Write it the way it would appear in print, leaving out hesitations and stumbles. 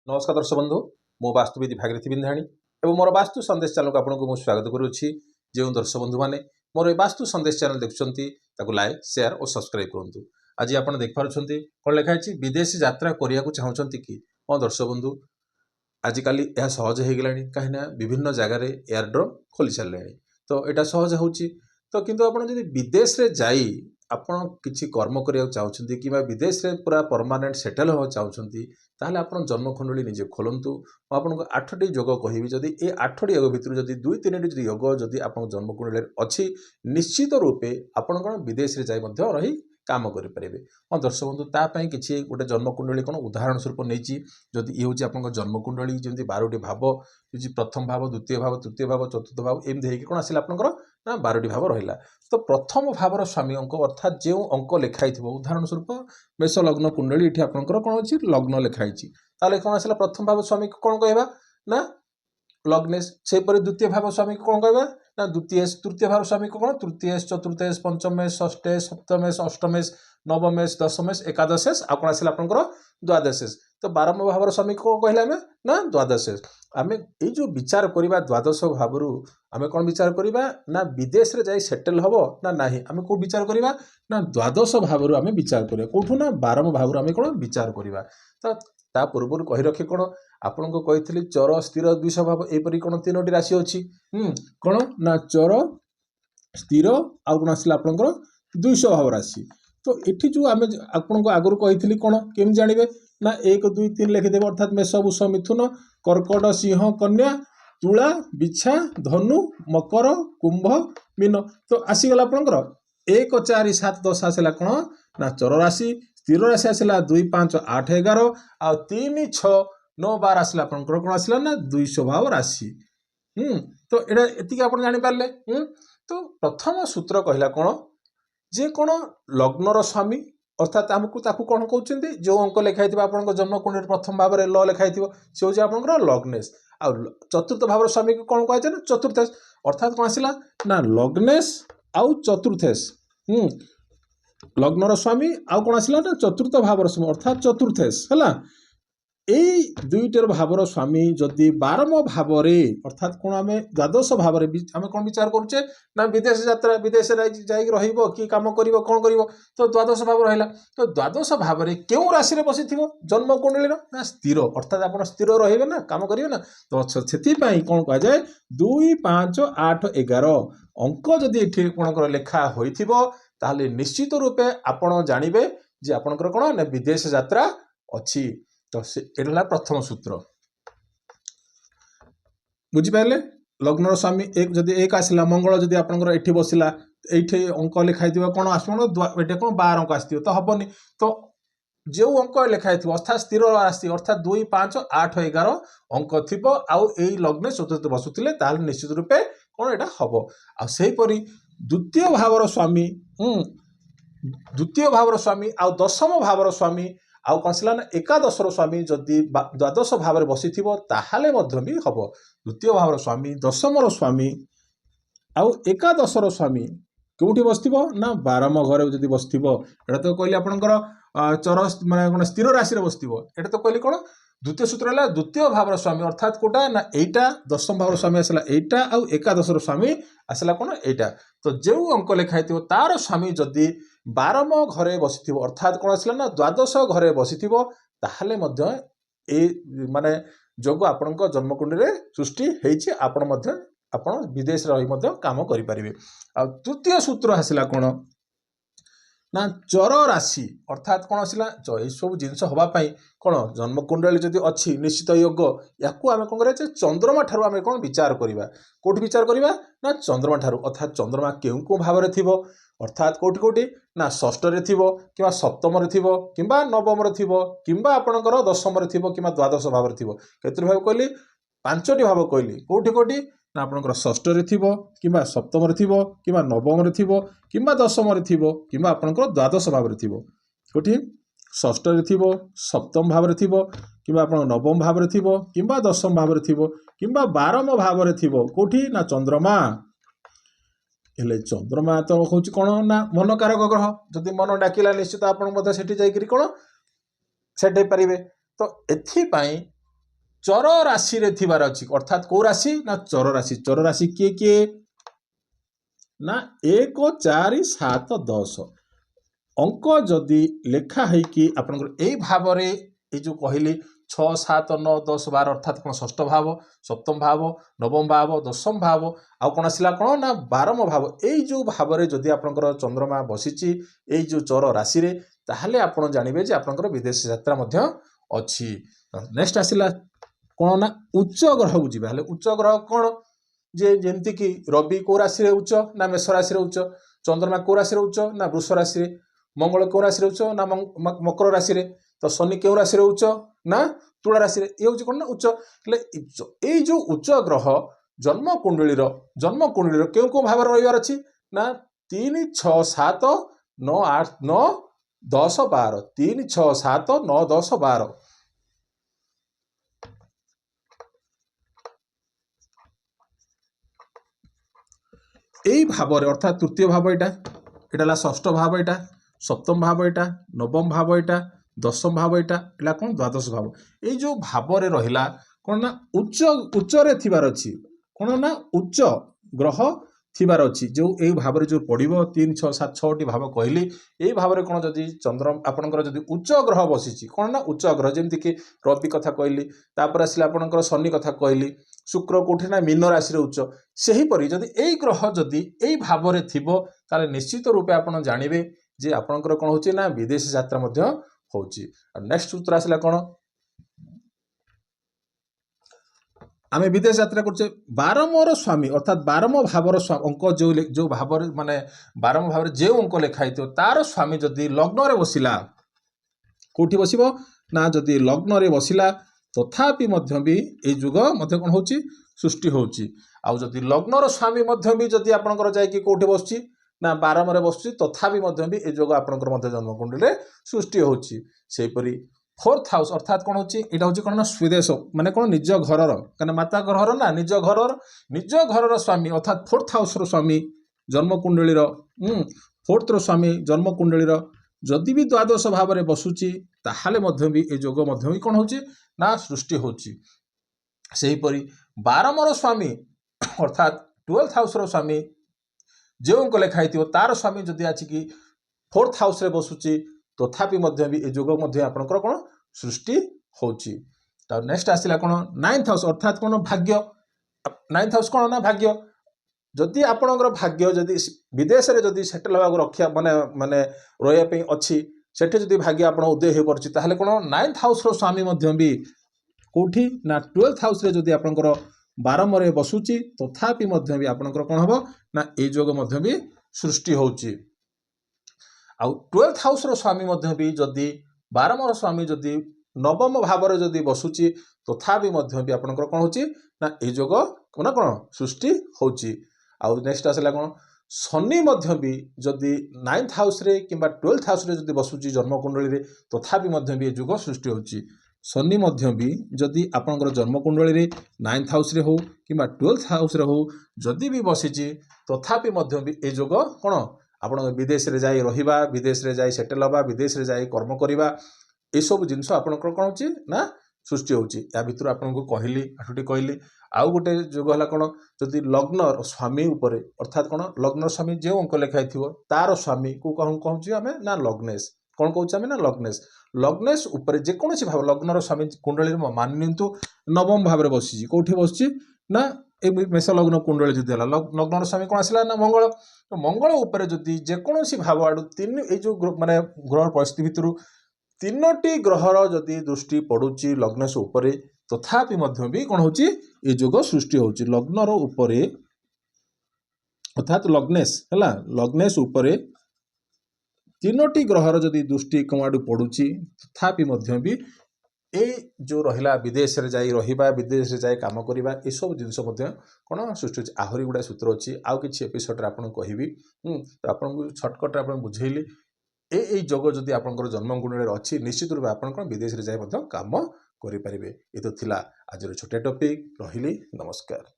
नमस्कार दर्शक बंधु मो वास्तुविधि भागीरथी बिंधाणी और मोर वास्तु संदेश चैनल को आपको स्वागत करुच्ची। जो दर्शक बंधु मैंने मोर वास्तु संदेश चैनल देखुं लाइक शेयर और सब्सक्राइब करूँ। आज आप देखिपुं कौन लिखाई विदेश यात्रा करने को चाहते कि हाँ दर्शक बंधु आजिकल यह सहज हो गला कहीं विभिन्न जगार एयरड्रम खोली सारे तो यहाँ सहज हो तो किंतु आप विदेश रे जाई आपण किसी कर्म करने चाहते कि विदेश रे पूरा परमानेंट सेटल होगा चाहते ताहले आपण जन्मकुंडली निजे खोलतु। आपको 8टी योग कहि जदि ए 8टी योग भितर जदि 2-3टी योग जदि आपण जन्मकुंडली अच्छी निश्चित रूपे आपण कौन विदेश रे जाई मध्य रही काम करें। हाँ दर्शक बंधु तापाई किसी गोटे जन्मकुंडली कौन उदाहरण स्वरूप नहीं जदि ये हूँ आप जन्मकुंडली जमी 12टी भाव प्रथम भाव द्वितीय भाव तृतीय भाव चतुर्थ भाव एमती होगी कौन आसला आपंकर ना 12टी भाव रहा। तो प्रथम भावर स्वामी अंक अर्थात जो अंक लिखाई उदाहरण स्वरूप मेष लग्न कुंडली ये आपंकर कौन अच्छी लग्न लिखाई ताले कौन आसला प्रथम भाव स्वामी को कौन कहवा ना लग्नेश सेपरी द्वितीय भाव स्वामी को कौन कहवा ना द्वितीयेश तृतीय भाव स्वामी को कौन तृतीयेश चतुर्थेश पंचमेश षष्ठेश सप्तमेश अष्टमेश नवमेश दशमेश एकादशेश आ कौन आसला आपंकर द्वादशेश। तो 12 भावर स्वामी को कहले आमे ना द्वादशेश। आमे ये जो विचार करवा द्वादश भावरु आमे कौन विचार करवा ना विदेश रे जाई सेटल हबो ना नाही आमे को विचार करवा ना द्वादश भावरु आमे विचार करवा कोठु ना 12 भावरु आमे कौन विचार करवा। तो ता पूर्व कही रखे कौन आपन को कही चर स्थिर 200 भाव एपरी कौन 3टी राशि अच्छी कौन ना चर स्थिर आउ कौन आसला आपनकर 200 भाव राशि। तो ये जो आम आपन को आगुरी कही कौन केम जानवे ना 1 2 3 लिखिदेव अर्थात मेष वृष मिथुन कर्कट सिंह कन्या तुला बिछा धनु मकर कुंभ मीन। तो आसीगला आपंकर 1 4 7 10 आसला कौन ना चर राशि स्थिर राशि आसला 2 5 8 11 आ 3 6 9 12 आसला आपंकर कौन आसला ना 200 भाव राशि। तो ये आप जापारे। तो प्रथम सूत्र कहला कौन जे कौन लग्नर स्वामी अर्थात आमको ताकू कौन कहते जो अंक लिखाई आप जन्मकुंडली प्रथम भाव में ल लिखाई सी हूँ आपंकर लग्नेश आ चतुर्थ भाव स्वामी को कौन कहुए ना चतुर्थेश अर्थात कौन आसला ना लग्नेश आउ चतुर्थेश लग्नर स्वामी आउ कौन आसला ना चतुर्थ भावर स्वामी अर्थात चतुर्थेश है। यही 2टर भावर स्वामी जदि 12 भाव अर्थात कौन आम द्वादश भाव आम कौन विचार करुचे ना विदेश यात्रा विदेश रही कि कम कर कौन कर तो द्वादश भाव रहा। तो द्वादश भाव क्यों राशि बसी जन्मकुंडली ना स्थिर अर्थात आप स्थिर रे ना कम करेंगे ना। तो से कौन कह जाए 2 5 8 11 अंक जदि ये कौन लेखा होता निश्चित रूपे आपण जानवे जे आपंकर कौन ना विदेश यात्रा अच्छी। तो ये प्रथम सूत्र बुझिपारे लग्नर स्वामी एक जदि 1 आसला मंगल जदि आपंकर एठी बसला ये अंक लिखाई कौन आस कौन 12 अंक आस तो हेनी। तो जो अंक लिखाई अर्थात स्थिर राशि अर्थात 2 5 8 11 अंक थी आउ लग्न चतुर्थ बसुले निश्चित रूपे कौन यहाँ हम आईपरी द्वितीय भावर स्वामी आउ दशम भावर स्वामी आउ कौन सला ना एकादशर स्वामी जदि द्वादश भाव में बसी ताहले भी हम। द्वितीय भावर स्वामी दशमर स्वामी आउ एकादशर स्वामी कौटी बस ना 12 घरे जदि बस एटा तो कहली आपंकर चर माने कौन स्थिर राशि बस एटा तो कहली कौन द्वितीय सूत्र है द्वितीय भावर स्वामी अर्थात कोटा ना एटा दशम भावर स्वामी आसला एटा आउ एकादशर स्वामी आसला कौन एटा। तो जो अंक लिखाई तार स्वामी जदि 12 घरे बसी अर्थात कौन आसला ना द्वादश घरे बसी ताहले माने जोग आपण जन्मकुंडली सृष्टि होती आपण विदेश रही काम करें। आ तृतीय सूत्र आसला कौन ना चर राशि अर्थात कौन आसला ये सब जिनस हाँपाई कौन जन्मकुंडली जदि अच्छी निश्चित योग या आम कौन करें चंद्रमा ठारू आम कौन विचार करवा कौट विचार करवा ना चंद्रमा ठारू अर्थात चंद्रमा क्यों कौ भाव में थी अर्थात कौटी कौटी ना षष्ठरे थी कि सप्तम थी कि नवम थी कि आपंकर दशम थी कि द्वादश भाव थी केतोटी भाव कहली 5टी भाव कहली कौटी कौटी ना आपंकर षष्ठरे थी कि सप्तम थी कि नवम थी कि दशम थी कि आपंकर द्वादश भाव थी कौटी षष्ठरे थी सप्तम भाव थी कि आप नवम भाव थी कि दशम भाव थी कि 12 भाव थी कौटी ना चंद्रमा हेले चंद्रमा तो हूँ कौन ना मन कारक ग्रह जदि मन डाकिला निश्चित आपड़ी कौन सेट पारे। तो एपाई चर राशि रे थिबार अछि अर्थात को राशि ना चर राशि किए ना 1 4 7 10 अंक जदि लेखा है कि आपनकर एई भावरे ए जो कहली 6 7 9 10 12 अर्थात कोन षष्ठ भाव सप्तम भाव नवम भाव दशम भाव आ कोन आसिला कोन ना 12म भाव एई जो भावरे जदि आपनकर चंद्रमा बसिची एई जो चर राशि रे ताहले आपण जानिबे जे आपनकर विदेश यात्रा मध्य अछि। नेक्स्ट आसिला कोन ना उच्च ग्रह को जिबा हले उच्च ग्रह कोन जे जेंति कि रवि को राशि रे उच्च ना मेष राशि रे उच्च चंद्रमा को राशि रे उच्च ना वृष राशि रे मंगल को राशि रे उच्च ना मकर राशि रे तो शनि के राशि रे उच्च ना तुला राशि रे ये होची कोन ना उच्च ले ए जो उच्च ग्रह जन्म कुंडली केउ को भाव रहिवार अछि ना 3 6 7 9 8 9 10 12 3 6 7 9 10 12 এই ভাবরে অর্থাৎ তৃতীয় ভাব এটা ষষ্ঠ ভাব এটা সপ্তম ভাব এটা নবম ভাব এটা দশম ভাব এটা কোন দ্বাদশ ভাব এই যে ভাবরে রহিলা কোন না উচ্চরে থিবার ଅଛି কোন না উচ্চ গ্রহ থিবার ଅଛି যে এই ভাবরে যে পড়িব 3 6 7 6টি ভাব কহিলি এই ভাবরে কোন যদি চন্দ্র আপনকৰ যদি উচ্চ গ্রহ বসিছি কোন না উচ্চ গ্রহ যেମିତି কি রবি কথা কহিলি তারপর আসলে আপনকৰ শনি কথা কহিলি शुक्र कोठी ना मीन राशि रे उच्च सेहीपरि जदि एई ग्रह जदि एई भावरे थिबो ताले निश्चित रूपे आपण जानिबे जे आपणकर कोन होची ना विदेश यात्रा मध्य होची। नेक्स्ट सूत्र आसला कोन आमे विदेश यात्रा करछे 12मर स्वामी अर्थात 12म भावर अंक जो भावर माने 12म भावर जे अंक लेखाइतो तार स्वामी जदि लग्न रे बसिला कोठी बसिबो ना जदि लग्न रे बसिला तथापि मध्य भी ए जुग मध्य कोन होची सृष्टि होची आउ जदि लग्नर स्वामी मध्य भी जदि आपनकर जाय कि कोठी बसची ना 12 रे बसची तथापि मध्य भी ए जुग आपनकर मध्य जन्म कुंडली रे सृष्टि होची सेही परि फोर्थ हाउस अर्थात कोन होची एटा होची कोन ना स्वदेश माने कोन निज घरर कने माता घरर ना निज घरर स्वामी अर्थात फोर्थ हाउस रो स्वामी जन्म कुंडली रो फोर्थ रो स्वामी जन्म कुंडली रो जदि भी द्वादश भाव में बसुची ताहाले मध्य भी ए जोग मध्य भी कोन होची ना सृष्टि होची सेहीपरि 12मर स्वामी अर्थात 12th हाउस रो स्वामी जो अंक लेखाई तार स्वामी जदि आछि कि 4th हाउस रे बसुची तथापि मध्य भी ए जोग मध्य आपनकर कोन सृष्टि होची। ता नेक्स्ट आसिला कोन 9th हाउस अर्थात कोन भाग्य 9th हाउस कोन ना भाग्य जदि आपणकर भाग्य जदि विदेश रे जदि सेटल होगा रखिया माने माने रोया पे अछि सेठी जदि भाग्य आपण उदय हो परछि ताहले कोन 9th हाउस रो स्वामी मध्य भी कोठी ना 12th हाउस रे जदि आपणकर 12 रे बसुची तथापि मध्य भी आपणकर कोन हबो ना ए जोग मध्य भी सृष्टि होची आ 12th हाउस रो स्वामी मध्य भी जदि 12 रो स्वामी जदि नवम भाव रे जदि बसुची तथापि मध्य भी आपणकर कोन होची ना ए जोग कोन सृष्टि होची। आउ नेक्स्ट आसला कोन शनि मध्य भी जदि 9th हाउस रे किंबा 12th हाउस रे जदि बसुची जन्म कुंडली रे तथापि मध्य भी जुग सृष्टि होची शनि मध्य भी जदि आपनकर जन्म कुंडली रे 9th हाउस रे हो किंबा 12th हाउस रे हो जदि भी बसिची तथापि मध्य भी ए जुग कोन आपण विदेश रे जाई रहिबा विदेश रे जाई सेटल होबा विदेश रे जाई कर्म करिबा ए सब जिंस आपनकर कोन होची ना सृष्टि होची या भितर आपनको कहली आठुटी कहली आउ गोटे जोग हला कोन जदि लग्न स्वामी उपरे अर्थात कोन लग्न स्वामी जे अंक लेखाई थिवो तार स्वामी को कहूची हमें ना लग्नेश कोन कहूची हमें ना लग्नेश उपरे जे कोनसी भाव लग्नर स्वामी कुंडली रे मान नियंतु नवम भाव रे बसिची कोठी बसिची ना ए मेष लग्न कुंडली जदि हला लग्नर स्वामी कोन आसिला ना मंगल तो मंगल उपरे जदि जे कोनसी भाव आडू तीन ए जो माने ग्रह परिस्थिति भितरु तीनोटी ग्रहर जदि दृष्टि पड़ुची लग्नेश उपरे तथापि मध्य भी कौन होची ये जोग सृष्टि होची लग्नर उपरे अर्थात लग्नेश उपरे तीनोटी ग्रहर जदि दृष्टि कमाडू पड़ुची तथापि मध्य भी ए जो रहिला विदेश रे जाई रहिबा विदेश रे जाई काम करिबा ए सब जिंस मध्य कोन सृष्टि होची आहुरी गुडा सूत्र अछि आउ किछि एपिसोड रे आपन कहिबी तो आपन शॉर्टकट रे आपन बुझैली ए जोग जदि आपनकर जन्म कुंडली रे अछि निश्चित रूपे आपन कोन विदेश रे जाई मध्य काम करि परिबे ए तो थिला आज छोटे टॉपिक रहिली नमस्कार।